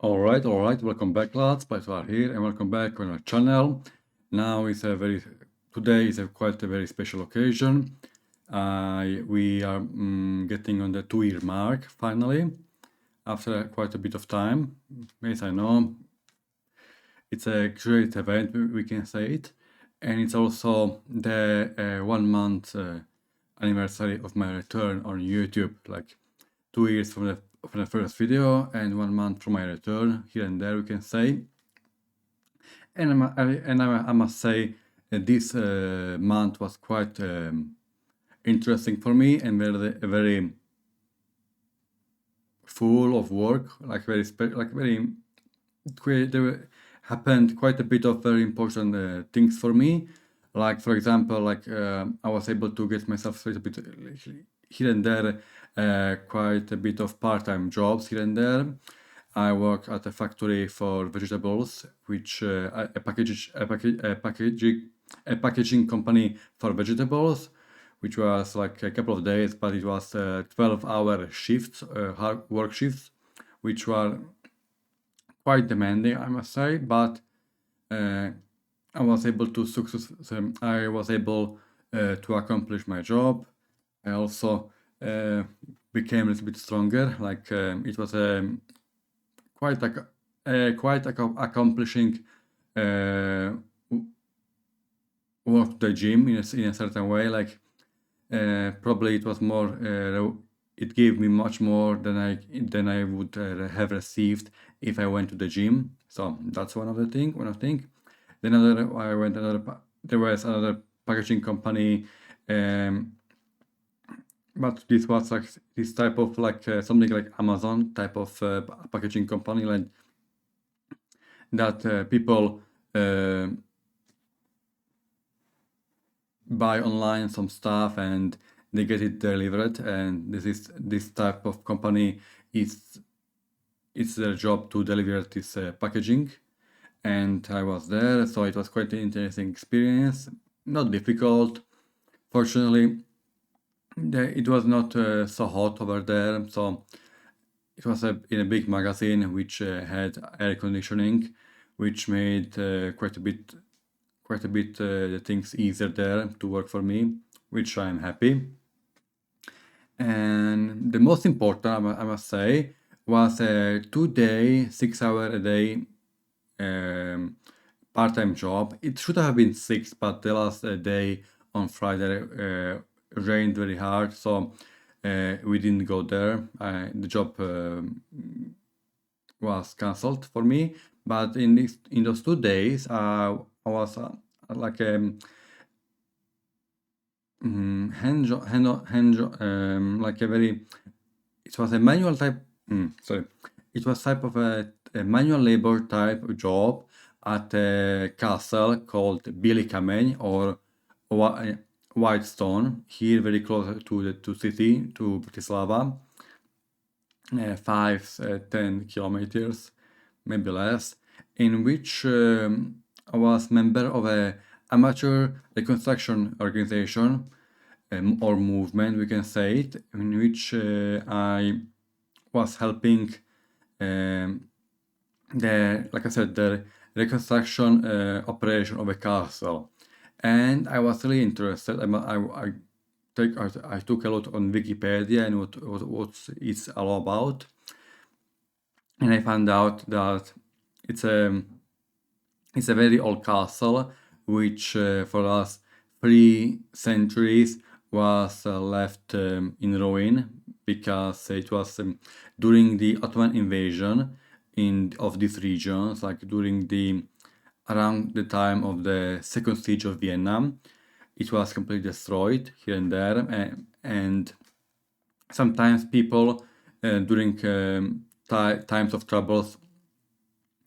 All right, welcome back, lads. PolyTovar here, and welcome back on our channel. Now is a very today is a quite a very special occasion. We are getting on the 2 year mark finally after quite a bit of time. Yes, I know it's a great event, we can say it, and it's also the 1 month anniversary of my return on YouTube. Like 2 years from the first video and 1 month from my return, here and there we can say. And I must say this month was quite interesting for me and very full of work. There happened quite a bit of very important things for me. Like for example, I was able to get myself a little bit here and there, quite a bit of part-time jobs here and there. I work at a factory for vegetables, which a packaging company for vegetables, which was like a couple of days, but it was 12-hour shifts, hard work shifts, which were quite demanding, I must say. But I was able to accomplish my job. I also became a little bit stronger. It was quite accomplishing work to the gym in a certain way. Probably it was more. It gave me much more than I would have received if I went to the gym. So that's one of the thing. Then there was another packaging company, but this was like this type of something like Amazon type of packaging company, like that people buy online some stuff and they get it delivered. And this type of company it's their job to deliver this packaging. And I was there, so it was quite an interesting experience. Not difficult, fortunately. It was not so hot over there, so it was in a big magazine which had air conditioning, which made quite a bit the things easier there to work for me, which I'm happy. And the most important, I must say, was a 2-day, 6-hour a day part-time job. It should have been 6, but the last day on Friday rained very hard, so we didn't go there. The job was cancelled for me. But in those 2 days, I was like like a very. It was a manual type. Sorry, it was type of a manual labor type job at a castle called Bieli Kameň or Whitestone, here very close to city, to Bratislava, 5-10 kilometers, maybe less, in which I was member of a amateur reconstruction organization or movement, we can say it, in which I was helping the reconstruction operation of a castle. And I was really interested. I took a lot on Wikipedia and what it's all about, and I found out that it's a very old castle which for the last 3 centuries was left in ruin, because it was during the Ottoman invasion of these regions, like around the time of the second siege of Vienna. It was completely destroyed here and there, and sometimes people during times of troubles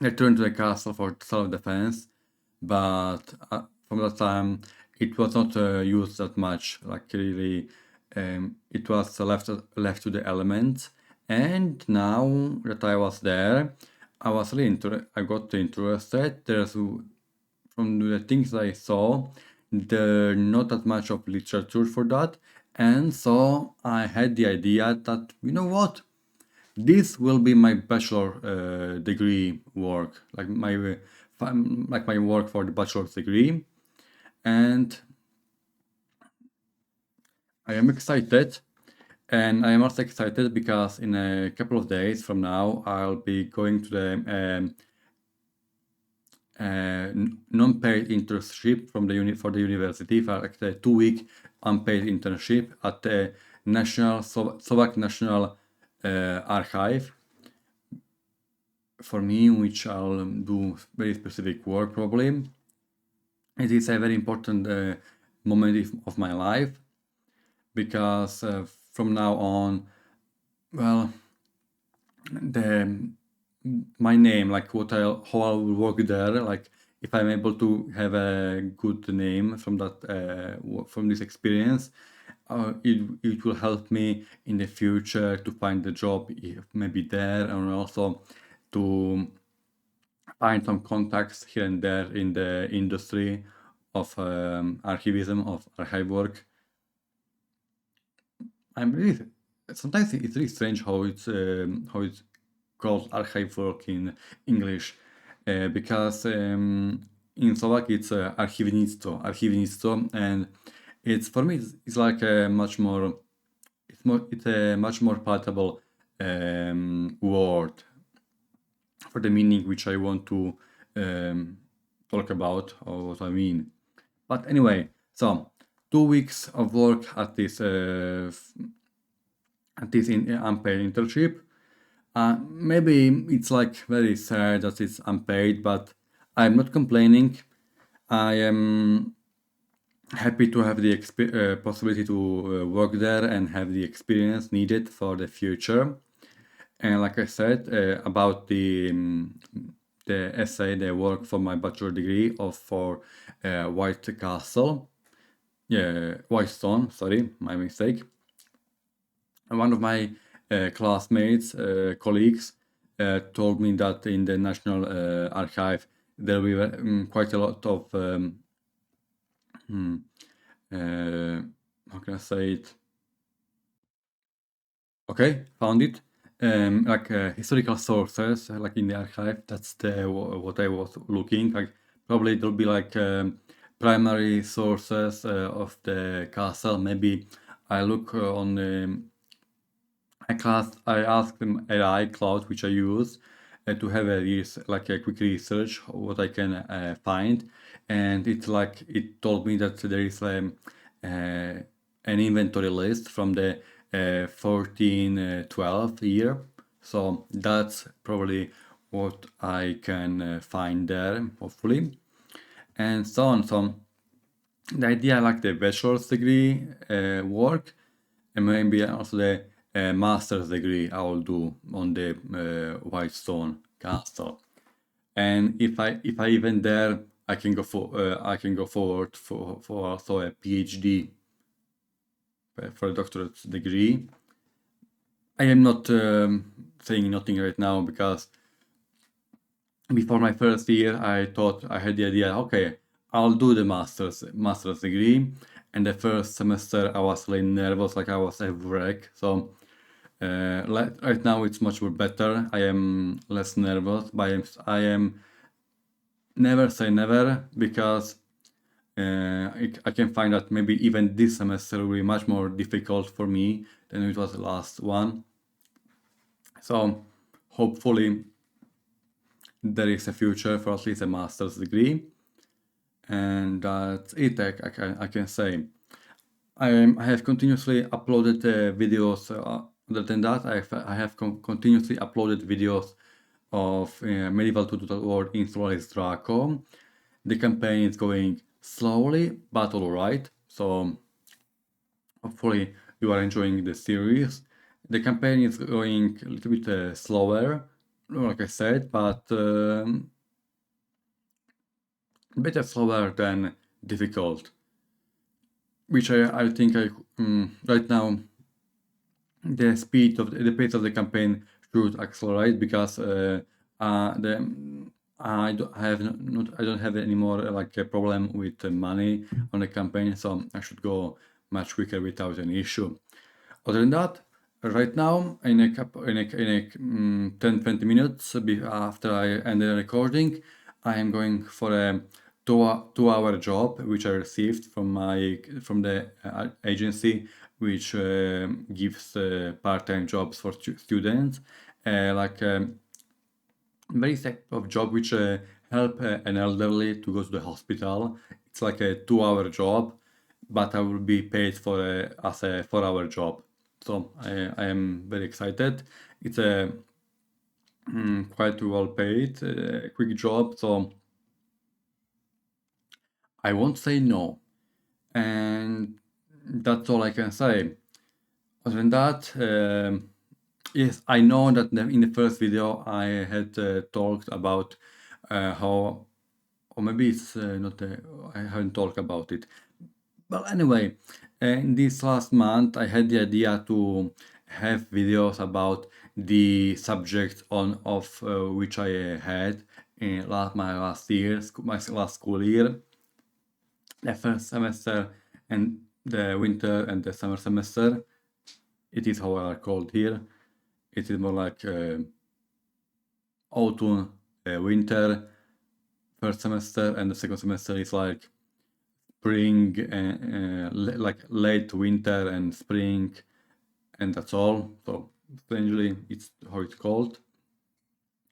returned to the castle for self-defense, but from that time it was not used that much. Like really, it was left to the elements. And now that I was there, I was really I got interested. From the things I saw, there not that much of literature for that, and so I had the idea that, you know what, this will be my bachelor degree work, like my work for the bachelor's degree, and I am excited. And I am also excited because in a couple of days from now, I'll be going to the non-paid internship from the for the university, for like a 2-week unpaid internship at the Slovak National Archive for me, which I'll do very specific work probably. It is a very important moment of my life because from now on, well, the my name, like how I will work there, like if I'm able to have a good name from that from this experience, it will help me in the future to find the job maybe there, and also to find some contacts here and there in the industry of archivism, of archive work. I'm really sometimes it's really strange how it's called archive work in English, because in Slovak it's archivnictvo, and it's for me it's like a much more it's a much more palatable word for the meaning which I want to talk about, or what I mean. But anyway, so 2 weeks of work at this unpaid internship. Maybe it's like very sad that it's unpaid, but I'm not complaining. I am happy to have the possibility to work there and have the experience needed for the future. And like I said about the essay, the work for my bachelor degree of for White Castle, yeah, White Stone. Sorry, my mistake. And one of my classmates, colleagues, told me that in the National Archive there will be quite a lot of how can I say it? Okay, found it. Like historical sources, like in the archive. That's the what I was looking like. Probably there'll be like primary sources of the castle. Maybe I look on I asked them AI Cloud, which I use to have like a quick research what I can find, and it told me that there is an inventory list from the 1412 year, so that's probably what I can find there, hopefully, and so on. So the idea, like the bachelor's degree work, and maybe also the master's degree I will do on the Whitestone Castle. And if I even there, I can go forward for also a PhD for a doctorate degree. I am not saying nothing right now because before my first year, I thought I had the idea, okay, I'll do the master's degree. And the first semester, I was really nervous, like I was a wreck. So right now, it's much more better. I am less nervous, but I am never say never, because I can find that maybe even this semester will be much more difficult for me than it was the last one. So hopefully there is a future for at least a master's degree, and that's it. I can say I have continuously uploaded videos. Other than that, I have continuously uploaded videos of Medieval to Total War in Solaris Draco. The campaign is going slowly, but all right. So hopefully you are enjoying the series. The campaign is going a little bit slower, like I said, but better slower than difficult. Which I think right now the pace of the campaign should accelerate, because I don't have any more like a problem with money on the campaign, so I should go much quicker without any issue. Other than that, Right now, in a 10-20 minutes after I end the recording, I am going for a 2 hour job which I received from the agency which gives part-time jobs for students, like very type of job which help an elderly to go to the hospital. It's like a 2 hour job, but I will be paid for as a 4 hour job. So I am very excited. It's a quite well paid, quick job. So I won't say no. And that's all I can say. Other than that, yes, I know that in the first video I had talked about how, or maybe it's not, I haven't talked about it. Well, anyway, in this last month I had the idea to have videos about the subjects on of which I had in my last year, my last school year, the first semester and the winter and the summer semester. It is how I are called here. It is more like autumn, winter, first semester, and the second semester is like spring, like late winter and spring, and that's all. So strangely, it's how it's called.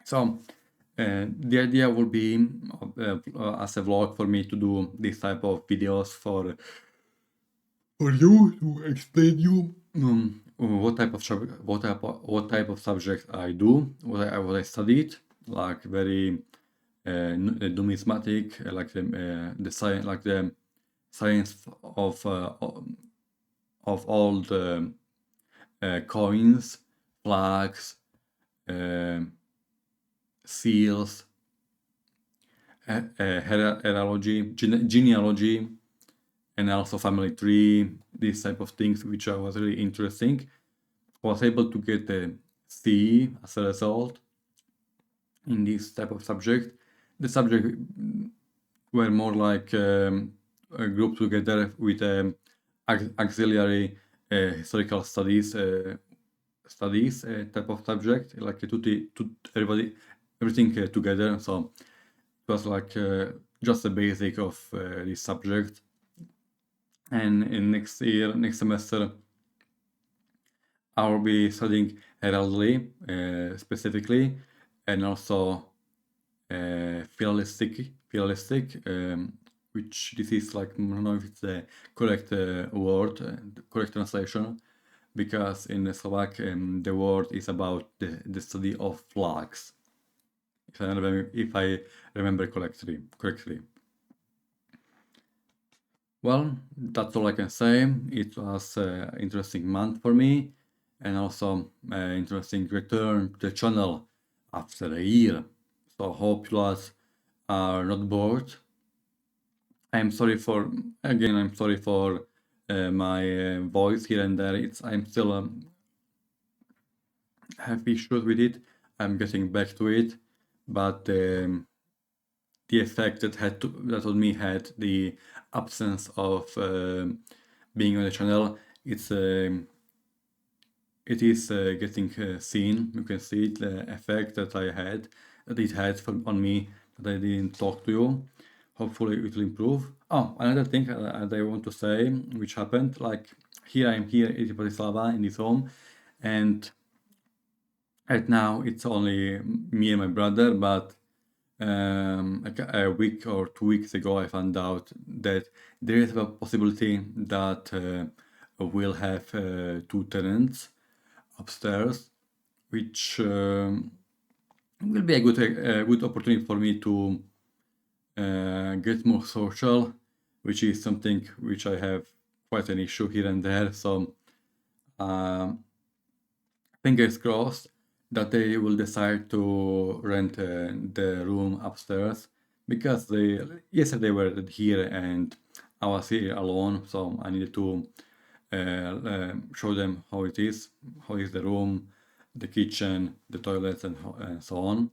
So the idea will be as a vlog for me to do this type of videos for you to explain you what type of what type of subject I do, what I studied, like very numismatic, like the science, like the science of all the coins, flags, seals, heraldry, genealogy, and also family tree, these type of things, which was really interesting. I was able to get a C as a result in this type of subject. The subject were more like grouped together with auxiliary historical studies type of subject, like everybody, everything together. So it was like just the basic of this subject. And in next semester, I will be studying heraldry specifically, and also philalistic, which this is like, I don't know if it's the correct word, the correct translation, because in Slovak the word is about the study of flags, if I remember correctly. Well, that's all I can say. It was an interesting month for me, and also an interesting return to the channel after a year. So hope you guys are not bored. I'm sorry for my voice here and there. I'm still have issues with it. I'm getting back to it, but the effect that on me had the absence of being on the channel. It is getting seen. You can see it, the effect that it had on me, that I didn't talk to you. Hopefully it will improve. Oh, another thing that I want to say, which happened, like here I am here in Bratislava in this home, and right now it's only me and my brother, but like a week or 2 weeks ago, I found out that there is a possibility that we'll have 2 tenants upstairs, which will be a good opportunity for me to get more social, which is something which I have quite an issue here and there. So fingers crossed that they will decide to rent the room upstairs, because yesterday they were here and I was here alone, so I needed to show them how is the room, the kitchen, the toilets, and so on.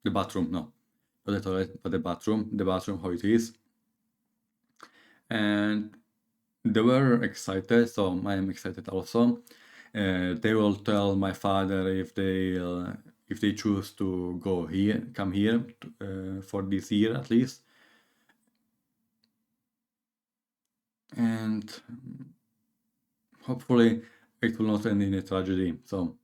The bathroom, no, not the toilet, but the bathroom, how it is. And they were excited, so I am excited also. They will tell my father if they choose to come here for this year at least. And hopefully it will not end in a tragedy. So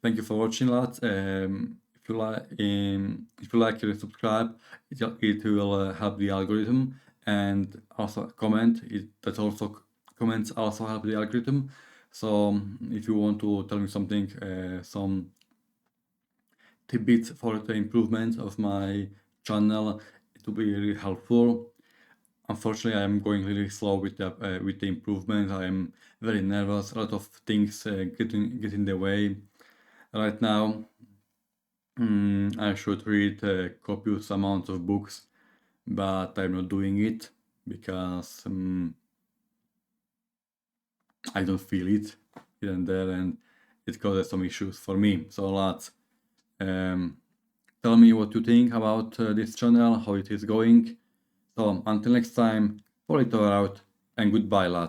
thank you for watching, lads. If you like it, subscribe. It will help the algorithm, and also comment. Comments also help the algorithm. So if you want to tell me something, some tidbits for the improvement of my channel, it will be really helpful. Unfortunately, I'm going really slow with the improvement. I'm very nervous. A lot of things get in the way. Right now, I should read a copious amount of books, but I'm not doing it because I don't feel it here and there, and it causes some issues for me. So lads, tell me what you think about this channel, how it is going. So until next time, PolyTovar out, and goodbye, lads.